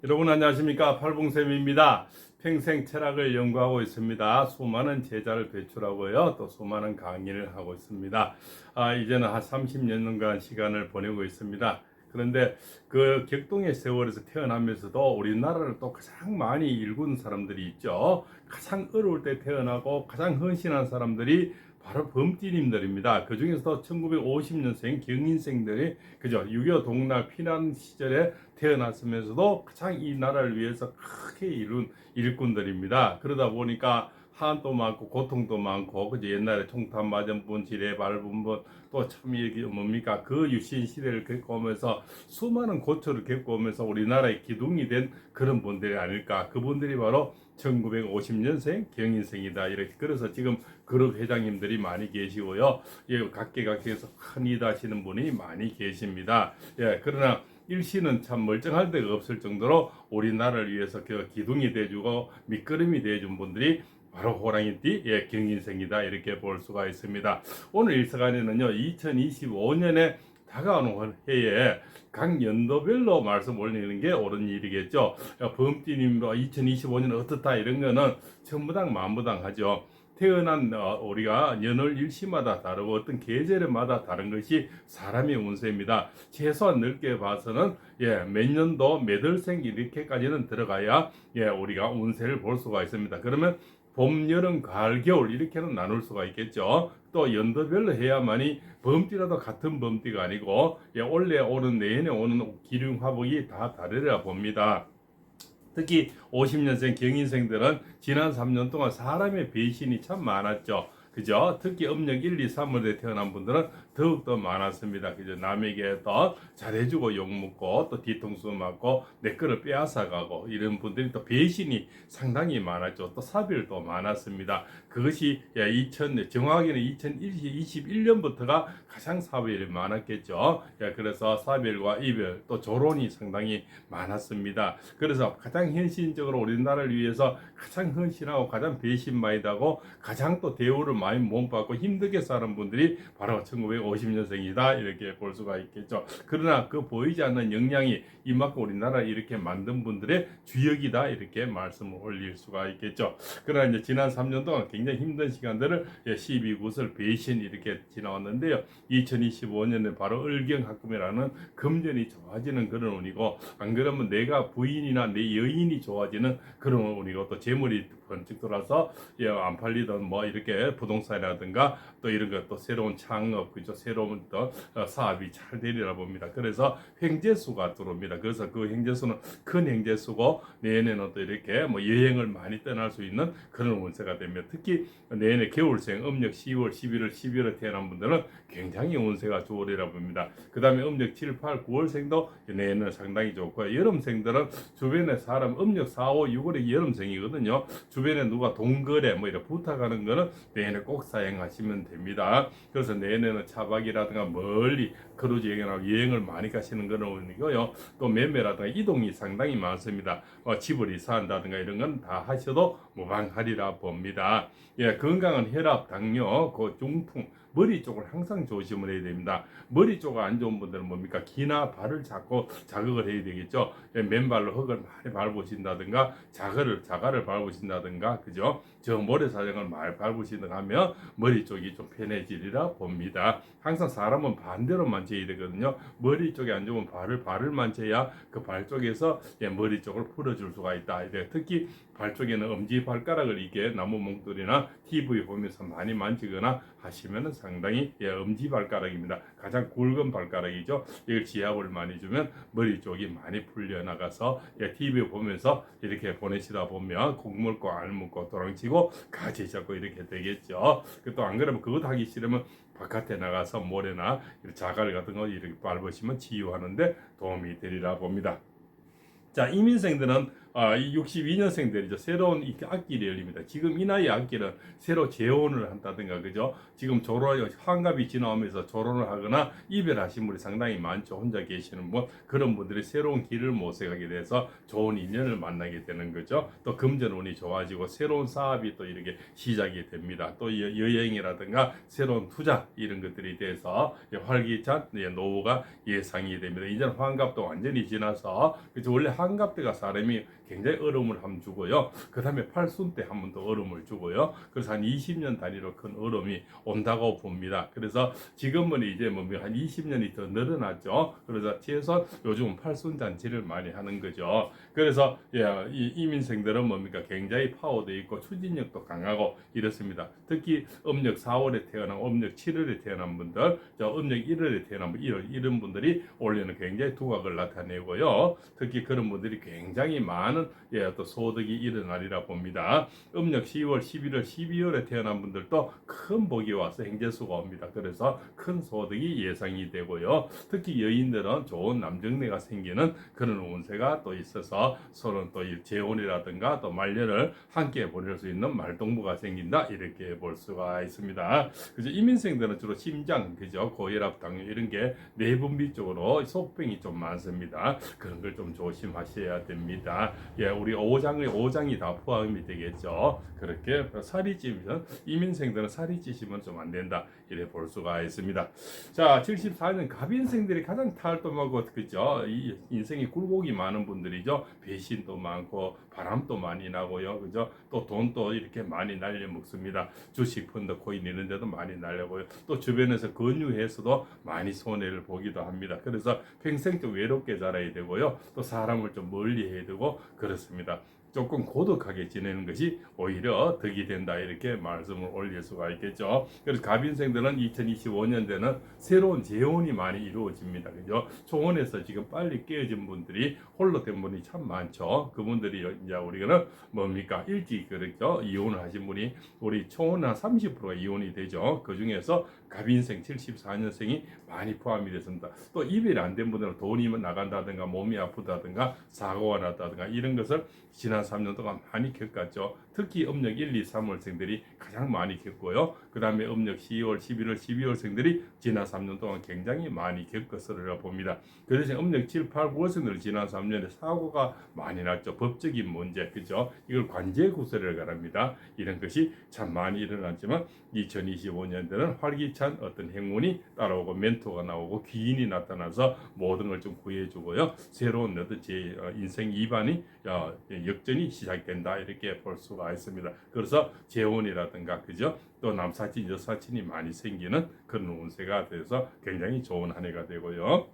여러분 안녕하십니까? 팔봉쌤입니다. 평생 철학을 연구하고 있습니다. 수많은 제자를 배출하고요. 또 수많은 강의를 하고 있습니다. 이제는 한 30년간 시간을 보내고 있습니다. 그런데 그 격동의 세월에서 태어나면서도 우리나라를 또 가장 많이 일군 사람들이 있죠. 가장 어려울 때 태어나고 가장 헌신한 사람들이 바로 범띠님들입니다. 그 중에서도 1950년생 경인생들이 그죠 6.25 동날 피난 시절에 태어났으면서도 가장 이 나라를 위해서 크게 이룬 일꾼들입니다. 그러다 보니까 한도 많고 고통도 많고 그죠 옛날에 총탄 맞은 분, 지뢰 밟은 분, 또 참 이게 뭡니까 그 유신 시대를 겪어오면서 수많은 고초를 겪어오면서 우리나라의 기둥이 된 그런 분들이 아닐까. 그분들이 바로 1950년생 경인생이다. 이렇게 그래서 지금 그룹 회장님들이 많이 계시고요. 예, 각계각계에서 큰 일 하시는 분이 많이 계십니다. 예, 그러나 일시는 참 멀쩡할 데가 없을 정도로 우리나라를 위해서 그 기둥이 돼주고 밑거름이 돼준 분들이 바로 호랑이띠 경인생이다 이렇게 볼 수가 있습니다. 오늘 일서간에는요 2025년에 다가오는 해에 각 연도별로 말씀 올리는 게 옳은 일이겠죠. 범띠님도 2025년 어떻다 이런 거는 천부당 만부당 하죠. 태어난 우리가 년월 일시마다 다르고 어떤 계절마다 다른 것이 사람의 운세입니다. 최소한 넓게 봐서는 몇 년도 몇 월생 이렇게까지는 들어가야 우리가 운세를 볼 수가 있습니다. 그러면 봄, 여름, 가을, 겨울 이렇게는 나눌 수가 있겠죠. 또 연도별로 해야만이 범띠라도 같은 범띠가 아니고 올해 오는 내년에 오는 기륭화복이 다 다르리라 봅니다. 특히 50년생 경인생들은 지난 3년 동안 사람의 배신이 참 많았죠. 그죠? 특히 음력 1, 2, 3월에 태어난 분들은 더욱더 많았습니다. 그죠? 남에게 또 잘해주고 욕먹고 또 뒤통수 맞고 내 거를 빼앗아가고 이런 분들이 또 배신이 상당히 많았죠. 또 사별도 많았습니다. 그것이 정확하게는 2021년부터가 가장 사별이 많았겠죠. 그래서 사별과 이별 또 조론이 상당히 많았습니다. 그래서 가장 헌신적으로 우리나라를 위해서 가장 헌신하고 가장 배신 많이 당하고 가장 또 대우를 많이 못 받고 힘들게 사는 분들이 바로 1950년생이다 이렇게 볼 수가 있겠죠. 그러나 그 보이지 않는 역량이 이만큼 우리나라를 이렇게 만든 분들의 주역이다 이렇게 말씀을 올릴 수가 있겠죠. 그러나 이제 지난 3년 동안 굉장히 힘든 시간들을 12구슬 배신 이렇게 지나왔는데요. 2025년에 바로 을경합금이라는 금전이 좋아지는 그런 운이고 안 그러면 내가 부인이나 내 여인이 좋아지는 그런 운이고 또 재물이 번쩍 돌아서 안 팔리던 뭐 이렇게 부동산이라든가 또 이런 것 또 새로운 창업 그죠 새로운 또 사업이 잘 되리라 봅니다. 그래서 횡재수가 들어옵니다. 그래서 그 횡재수는 큰 횡재수고 내년에는 또 이렇게 뭐 여행을 많이 떠날 수 있는 그런 운세가 됩니다. 특히 내년에 겨울생 음력 10월, 11월, 12월에 태어난 분들은 굉장히 운세가 좋으리라 봅니다. 그 다음에 음력 7, 8, 9월생도 내년은 상당히 좋고요. 여름생들은 주변에 사람 음력 4, 5, 6월에 여름생이거든요. 주변에 누가 동거래 뭐 이렇게 부탁하는 거는 내년에 꼭 사용하시면 됩니다. 그래서 내년에는 차박이라든가 멀리 크루즈 여행을 많이 가시는 그런 운이고요. 또 매매라든가 이동이 상당히 많습니다. 집을 이사한다든가 이런 건 다 하셔도 무방하리라 봅니다. 건강은 혈압, 당뇨, 중풍, 머리 쪽을 항상 조심을 해야 됩니다. 머리 쪽 안 좋은 분들은 뭡니까? 귀나 발을 자꾸 자극을 해야 되겠죠. 맨발로 흙을 많이 밟으신다든가 자갈을 밟으신다든가 그죠? 저 모래사장을 많이 밟으신다든가 하면 머리 쪽이 좀 편해지리라 봅니다. 항상 사람은 반대로 만져야 되거든요. 머리 쪽이 안 좋으면 발을 만져야 그 발 쪽에서 머리 쪽을 풀어줄 수가 있다. 특히 발 쪽에는 엄지발가락을 이게 나무 몽돌이나 TV 보면서 많이 만지거나 하시면 상당히 엄지발가락입니다. 가장 굵은 발가락이죠. 이걸 지압을 많이 주면 머리 쪽이 많이 풀려나가서 TV 보면서 이렇게 보내시다 보면 국 물고 알 물고 도랑치고 가지 잡고 이렇게 되겠죠. 또 안 그러면 그것 하기 싫으면 바깥에 나가서 모래나 자갈 같은 거 이렇게 밟으시면 치유하는데 도움이 되리라 봅니다. 자, 이민생들은 이 62년생들이죠. 새로운 이 악기를 열립니다. 지금 이 나이 악기는 새로 재혼을 한다든가, 그죠? 지금 환갑이 지나오면서 결혼을 하거나 이별하신 분이 상당히 많죠. 혼자 계시는 분, 그런 분들이 새로운 길을 모색하게 돼서 좋은 인연을 만나게 되는 거죠. 또 금전운이 좋아지고 새로운 사업이 또 이렇게 시작이 됩니다. 또 여행이라든가 새로운 투자 이런 것들이 돼서 활기찬 노후가 예상이 됩니다. 이제는 환갑도 완전히 지나서, 그죠? 원래 환갑 때가 사람이 굉장히 어려움을 한번 주고요. 그 다음에 팔순 때 한 번 더 어려움을 주고요. 그래서 한 20년 단위로 큰 어려움이 온다고 봅니다. 그래서 지금은 이제 한 20년이 더 늘어났죠. 그래서 최소한 요즘 팔순 잔치를 많이 하는 거죠. 그래서 이 이민생들은 굉장히 파워도 있고 추진력도 강하고 이렇습니다. 특히 음력 4월에 태어난, 음력 7월에 태어난 분들, 음력 1월에 태어난 분, 이런 분들이 올해는 굉장히 두각을 나타내고요. 특히 그런 분들이 굉장히 많은 또 소득이 일어나리라 봅니다. 음력 10월, 11월, 12월에 태어난 분들도 큰 복이 와서 행재수가 옵니다. 그래서 큰 소득이 예상이 되고요. 특히 여인들은 좋은 남정네가 생기는 그런 운세가 또 있어서 서로 또 재혼이라든가 또 말년을 함께 보낼 수 있는 말동무가 생긴다, 이렇게 볼 수가 있습니다. 그죠? 이민생들은 주로 심장, 그죠? 고혈압, 당뇨 이런 게 내분비 쪽으로 속병이 좀 많습니다. 그런 걸 좀 조심하셔야 됩니다. 우리 오장이 다 포함이 되겠죠. 그렇게 살이 찌면, 이민생들은 살이 찌시면 좀 안 된다, 이래 볼 수가 있습니다. 자, 74년 갑인생들이 가장 탈도하고, 그죠? 이 인생이 굴곡이 많은 분들이죠. 배신도 많고 바람도 많이 나고요, 그죠? 또 돈도 이렇게 많이 날려 먹습니다. 주식, 펀드, 코인 이런 데도 많이 날려고요. 또 주변에서 권유해서도 많이 손해를 보기도 합니다. 그래서 평생 좀 외롭게 자라야 되고요. 또 사람을 좀 멀리 해야 되고 그렇습니다. 조금 고독하게 지내는 것이 오히려 덕이 된다, 이렇게 말씀을 올릴 수가 있겠죠. 그래서 갑인생들은 2025년대는 새로운 재혼이 많이 이루어집니다. 그죠? 초혼에서 지금 빨리 깨어진 분들이, 홀로 된 분이 참 많죠. 그분들이 이제 우리가 일찍, 그렇죠? 이혼을 하신 분이 우리 초혼 한 30%가 이혼이 되죠. 그 중에서 갑인생 74년생이 많이 포함이 됐습니다. 또 이별이 안 된 분들은 돈이 나간다든가 몸이 아프다든가 사고가 났다든가 이런 것을 지난 3년 동안 많이 겪었죠. 특히 음력 1, 2, 3월생들이 가장 많이 겪고요. 그 다음에 음력 10월, 11월, 12월생들이 지난 3년 동안 굉장히 많이 겪었으리라 봅니다. 그 대신 음력 7, 8, 9월생들은 지난 3년에 사고가 많이 났죠. 법적인 문제, 그죠? 이걸 관제구설이라고 합니다. 이런 것이 참 많이 일어났지만 2025년도는 활기찬 어떤 행운이 따라오고 멘토가 나오고 귀인이 나타나서 모든 걸 좀 구해주고요. 새로운 어떤 제 인생 2반이 역전이 시작된다, 이렇게 볼 수가 있습니다. 그래서 재혼이라든가, 그죠? 또 남사친, 여사친이 많이 생기는 그런 운세가 돼서 굉장히 좋은 한 해가 되고요.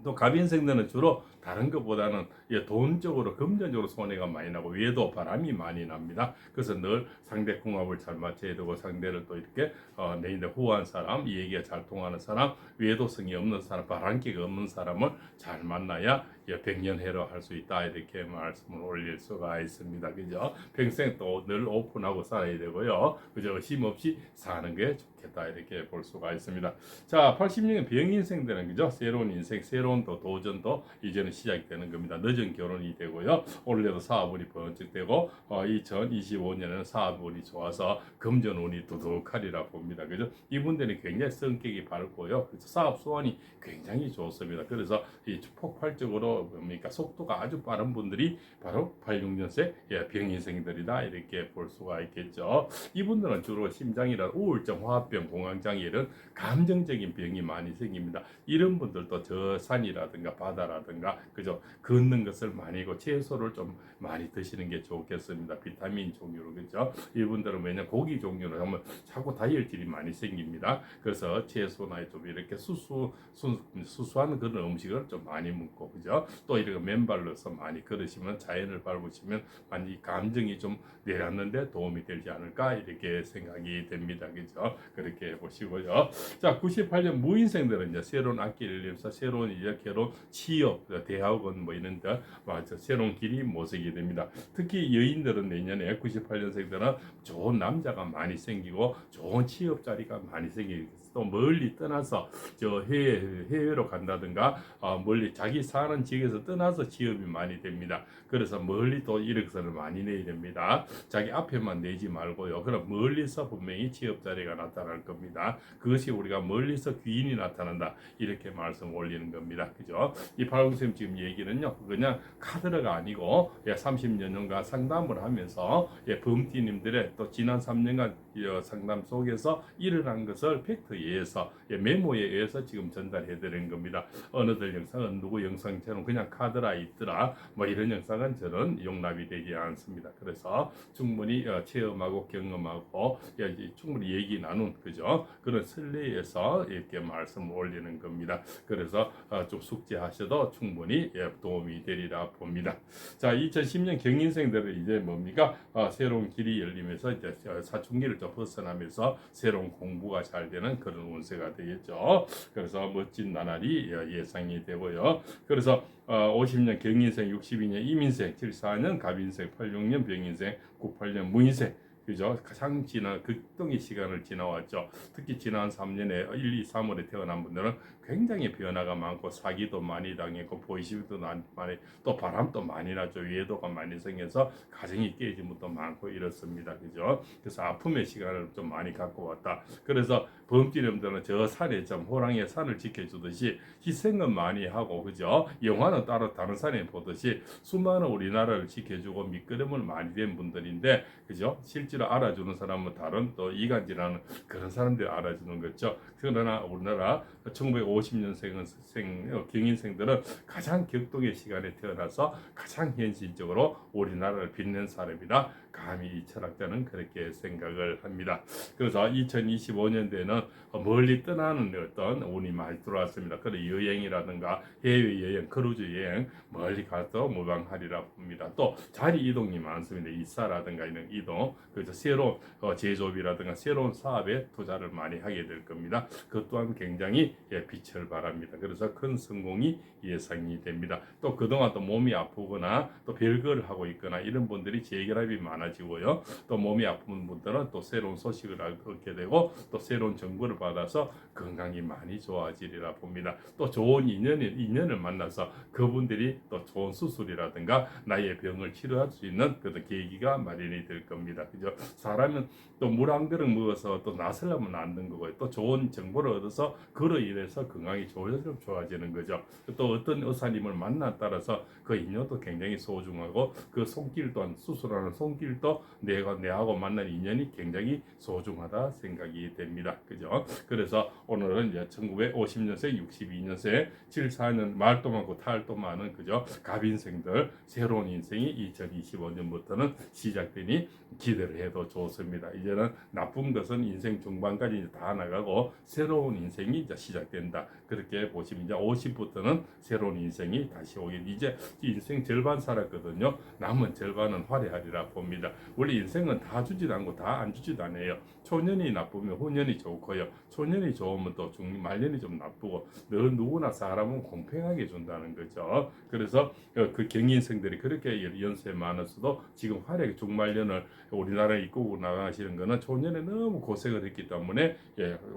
또 갑인생들은 주로 다른 것보다는 돈적으로, 금전적으로 손해가 많이 나고 외도, 바람이 많이 납니다. 그래서 늘 상대 궁합을 잘 맞춰야 되고, 상대를 또 이렇게 내인데 후한 사람, 이 얘기가 잘 통하는 사람, 외도성이 없는 사람, 바람기가 없는 사람을 잘 만나야 백년해로 할 수 있다, 이렇게 말씀을 올릴 수가 있습니다. 그죠? 평생 또 늘 오픈하고 살아야 되고요. 그죠? 의심 없이 사는 게 좋겠다, 이렇게 볼 수가 있습니다. 자, 80년의 병인생들은, 그죠? 새로운 인생, 새로운 또 도전도 이제는 시작되는 겁니다. 늦은 결혼이 되고요. 올해도 사업운이 번쩍되고 2025년에는 사업운이 좋아서 금전운이 두둑하리라 봅니다. 그죠? 이분들이 굉장히 성격이 밝고요. 그래서 사업 수완이 굉장히 좋습니다. 그래서 이 폭발적으로 속도가 아주 빠른 분들이 바로 86년생 병인생들이다, 이렇게 볼 수가 있겠죠. 이분들은 주로 심장이나 우울증, 화합병, 공황장애 이런 감정적인 병이 많이 생깁니다. 이런 분들도 저 산이라든가 바다라든가, 그죠? 걷는 것을 많이 하고 채소를 좀 많이 드시는 게 좋겠습니다. 비타민 종류로, 그죠? 이분들은 왜냐면 고기 종류로 하면 자꾸 다이어트질이 많이 생깁니다. 그래서 채소나 좀 이렇게 수수한 그런 음식을 좀 많이 먹고, 그죠? 또 이렇게 맨발로서 많이 걸으시면, 자연을 밟으시면 많이 감정이 좀 내렸는데 도움이 되지 않을까, 이렇게 생각이 됩니다. 그죠? 그렇게 보시고요. 자, 98년 무인생들은 이제 새로운 악기를 열면서 새로운 이제 결혼, 취업, 대학원 뭐 이런 데 맞아 새로운 길이 모색이 됩니다. 특히 여인들은 내년에 98년생들은 좋은 남자가 많이 생기고 좋은 취업 자리가 많이 생기고 또 멀리 떠나서 저 해외로 간다든가 멀리 자기 사는 지역에서 떠나서 취업이 많이 됩니다. 그래서 멀리 또 이력서를 많이 내야 됩니다. 자기 앞에만 내지 말고요. 그럼 멀리서 분명히 취업 자리가 나타날 겁니다. 그것이 우리가 멀리서 귀인이 나타난다 이렇게 말씀 올리는 겁니다. 그죠? 이 팔공쌤 지금 얘기는요, 그냥 카드가 아니고 30여 년간 상담을 하면서 범띠님들의 또 지난 3년간 상담 속에서 일어난 것을 팩트에 의해서 메모에 의해서 지금 전달해 드리는 겁니다. 어느들 영상은 누구 영상처럼 그냥 카드라 있더라 뭐 이런 영상은 저는 용납이 되지 않습니다. 그래서 충분히 체험하고 경험하고 충분히 얘기 나눈 그죠? 그런 선례에서 이렇게 말씀을 올리는 겁니다. 그래서 좀 숙지하셔도 충분히 도움이 되리라 봅니다. 자, 2010년 경인생들은 이제 뭡니까? 새로운 길이 열리면서 이제 사춘기를 좀 벗어나면서 새로운 공부가 잘 되는 그런 운세가 되겠죠. 그래서 멋진 나날이 예상이 되고요. 그래서 50년 경인생, 62년 이민생, 74년 갑인생, 86년 병인생, 98년 무인생 그죠? 가장 지난 극동의 시간을 지나왔죠. 특히 지난 3년에 1, 2, 3월에 태어난 분들은 굉장히 변화가 많고 사기도 많이 당했고 보이시도 많이 또 바람도 많이 나죠. 외도가 많이 생겨서 가정이 깨진 것도 많고 이렇습니다. 그죠? 그래서 아픔의 시간을 좀 많이 갖고 왔다. 그래서 범띠름들은 저 산에 좀 호랑이의 산을 지켜주듯이 희생은 많이 하고 그죠? 영화는 따로 다른 산에 보듯이 수많은 우리나라를 지켜주고 밑거름을 많이 된 분들인데 그죠? 실제로 알아주는 사람은 다른 또 이간질하는 그런 사람들이 알아주는 거죠. 그러나 우리나라 1950년생 경인생들은 가장 격동의 시간에 태어나서 가장 현실적으로 우리나라를 빛낸 사람이다. 감히 이 철학자는 그렇게 생각을 합니다. 그래서 2025년대에는 멀리 떠나는 어떤 운이 많이 들어왔습니다. 그래서 여행이라든가 해외여행, 크루즈 여행 멀리 가서 무방하리라 봅니다. 또 자리 이동이 많습니다. 이사라든가 이런 이동, 그래서 새로운 제조업이라든가 새로운 사업에 투자를 많이 하게 될 겁니다. 그 또한 굉장히 빛을 발합니다. 그래서 큰 성공이 예상이 됩니다. 또 그동안 또 몸이 아프거나 또 별거를 하고 있거나 이런 분들이 재결합이 많아지고요. 또 몸이 아픈 분들은 또 새로운 소식을 얻게 되고 또 새로운 정보를 받아서 건강이 많이 좋아지리라 봅니다. 또 좋은 인연을 만나서 그분들이 또 좋은 수술이라든가 나의 병을 치료할 수 있는 그런 계기가 마련이 될 겁니다. 그죠? 사람은 또 물 한 그릇 먹어서 또 나서려면 안 되는 거고요. 또 좋은 정보를 얻어서 그로 인해서 건강이 좋아지는 거죠. 또 어떤 의사님을 만나 따라서 그 인연도 굉장히 소중하고 그 손길 또한 수술하는 손길도 내하고 만난 인연이 굉장히 소중하다 생각이 됩니다. 그죠? 그래서 오늘은 이제 1950년생, 62년생, 74년 말도 많고 탈도 많은 그죠? 갑인생들 새로운 인생이 2025년부터는 시작되니 기대를 해도 좋습니다. 이제는 나쁜 것은 인생 중반까지 다 나가고 새로운 인생이 이제 시작된다. 그렇게 보시면 이제 50부터는 새로운 인생이 다시 오게 이제 인생 절반 살았거든요. 남은 절반은 화려하리라 봅니다. 원래 인생은 다 주지도 않고 다 안 주지도 않아요. 초년이 나쁘면 후년이 좋고요. 초년이 좋으면 또 말년이 좀 나쁘고 늘 누구나 사람은 공평하게 준다는 거죠. 그래서 그 경인생들이 그렇게 연세 많았어도 지금 화려하게 중말년을 우리나라에 이끌고 나가시는 거는 초년에 너무 고생을 했기 때문에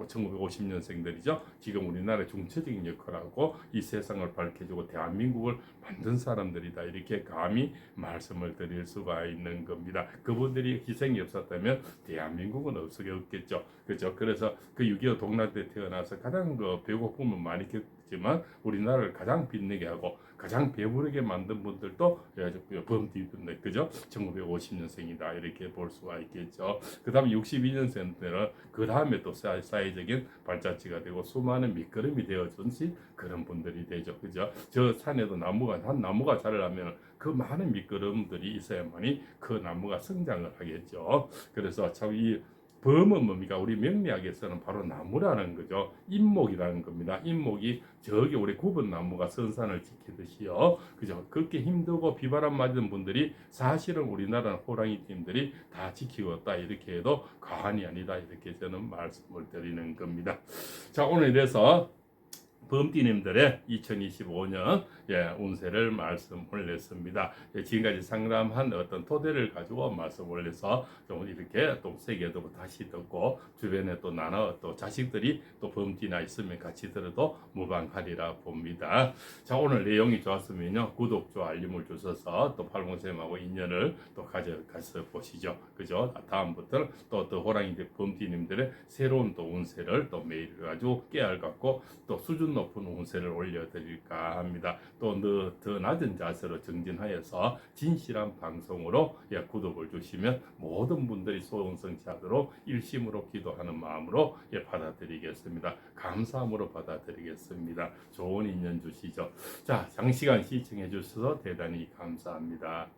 1950년생들이죠. 지금 우리나라의 중체적인 역할을 하고 이 세상을 밝혀주고 대한민국을 만든 사람들이다. 이렇게 감히 말씀을 드릴 수가 있는 겁니다. 그분들이 희생이 없었다면 대한민국은 없겠죠. 그렇죠. 그래서 그 6.25 동락 때 태어나서 가장 배고픔을 많이 겪지만 우리나라를 가장 빛내게 하고 가장 배부르게 만든 분들도 범띠분들 그죠? 1950년생이다 이렇게 볼 수가 있겠죠. 그 다음에 62년생들은 그 다음에 또 사회적인 발자취가 되고 수많은 밑거름이 되어준 그런 분들이 되죠. 그죠? 저 산에도 한 나무가 자라려면 그 많은 밑거름들이 있어야만이 그 나무가 성장을 하겠죠. 그래서 참 이 범은 뭡니까? 우리 명리학에서는 바로 나무라는 거죠. 인목이라는 겁니다. 인목이 저기 우리 굽은 나무가 선산을 지키듯이요. 그죠? 그렇게 힘들고 비바람 맞은 분들이 사실은 우리나라 호랑이 팀들이 다 지키고 있다. 이렇게 해도 과언이 아니다. 이렇게 저는 말씀을 드리는 겁니다. 자, 오늘 이래서 범띠님들의 2025년 운세를 말씀 올렸습니다. 지금까지 상담한 어떤 토대를 가지고 말씀 올려서 좀 이렇게 또 세계도 다시 듣고 주변에 또 나눠 또 자식들이 또 범띠나 있으면 같이 들어도 무방하리라 봅니다. 자, 오늘 내용이 좋았으면요 구독, 좋아요, 알림을 주셔서 또 팔봉쌤하고 인연을 또 가져가서 보시죠. 그죠? 다음부터는 또 호랑이 범띠님들의 새로운 또 운세를 또 매일 가지고 깨알 갖고 또 수준 높은 운세를 올려드릴까 합니다. 또 더 낮은 자세로 정진하여서 진실한 방송으로 구독을 주시면 모든 분들이 소원성취하도록 일심으로 기도하는 마음으로 받아들이겠습니다. 감사함으로 받아들이겠습니다. 좋은 인연 주시죠. 자, 장시간 시청해 주셔서 대단히 감사합니다.